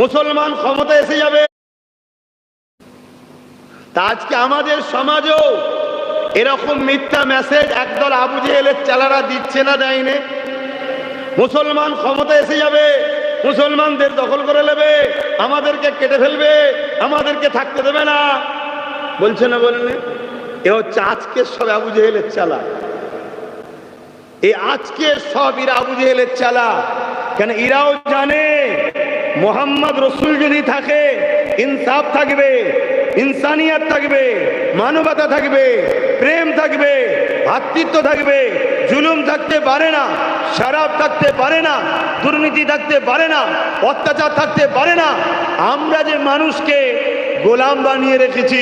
মুসলমান ক্ষমতা এসে যাবে। তা আজকে আমাদের সমাজেও এরকম মিথ্যা মেসেজ একদল আবু জেহেলের চালারা দিচ্ছে না, দেয়নি? মুসলমান ক্ষমতা এসে যাবে, মুসলমানদের দখল করে নেবে, আমাদেরকে কেটে ফেলবে, আমাদেরকে থাকতে দেবে না, বলছে না বলেন? এ হচ্ছে আজকে সব আবু জেহেলের চালা। এই আজকে সব এরা আবু জেহেলের চালা। কেন? এরাও জানে মোহাম্মদ রসুল যদি থাকে ইনসাফ থাকবে, ইনসানিয়াত থাকবে, মানবতা থাকবে, প্রেম থাকবে, ভ্রাতৃত্ব থাকবে, জুলুম থাকতে পারে না, শরাব থাকতে পারে না, দুর্নীতি থাকতে পারে না, অত্যাচার থাকতে পারে না। আমরা যে মানুষকে গোলাম বানিয়ে রেখেছি,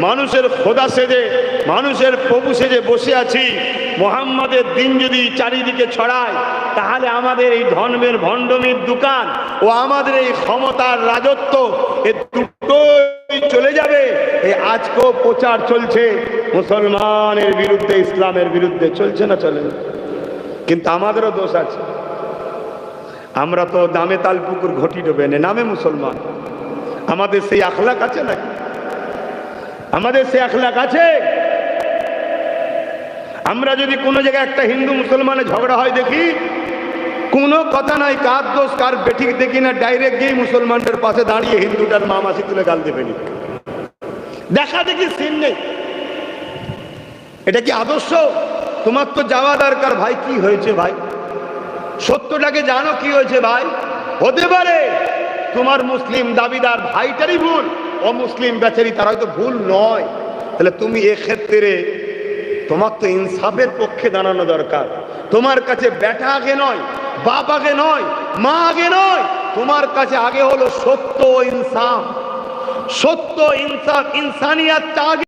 মানুষের খোদা সেজে, মানুষের প্রভু সেজে বসে আছি, মোহাম্মদের দিন যদি চারিদিকে ছড়ায়, তাহলে আমাদের এই ধর্মের ভণ্ডমির দোকান ও আমাদের এই ক্ষমতার রাজত্ব এ দুটোই চলে যাবে। এই আজকেও প্রচার চলছে মুসলমানের বিরুদ্ধে, ইসলামের বিরুদ্ধে, চলছে না? চলে। কিন্তু আমাদেরও দোষ আছে। আমরা তো দামে তাল পুকুর ঘটি ডোবে নে নামে মুসলমান। আমাদের সেই আখলাক আছে নাকি? আমাদের সেই আখলাক আছে? আমরা যদি কোনো জায়গায় একটা হিন্দু মুসলমানের ঝগড়া হয় দেখি, কোনো কথা নাই, কার দোষ কার বেঠিক দেখি না, ডাইরেক্ট গিয়ে মুসলমানদের পাশে দাঁড়িয়ে হিন্দুটার মা মাসি তুলে গাল দেবে, দেখা দেখি সিন নেই। এটা কি আদর্শ? তোমার তো যাওয়া দরকার। ভাই কি হয়েছে ভাই? সত্যটাকে জানো কি হয়েছে ভাই? হতে পারে তোমার মুসলিম দাবিদার ভাইটারই ভুল, অমুসলিম বেচারি তার হয়তো ভুল নয়। তাহলে তুমি এক্ষেত্রে তোমার তো ইনসাফের পক্ষে দাঁড়ানো দরকার। তোমার কাছে বেটা আগে নয়, বাপ আগে নয়, মা আগে নয়, তোমার কাছে আগে হলো সত্য, ইনসাফ, সত্য, ইনসাফ, ইনসানিয়াত আগে।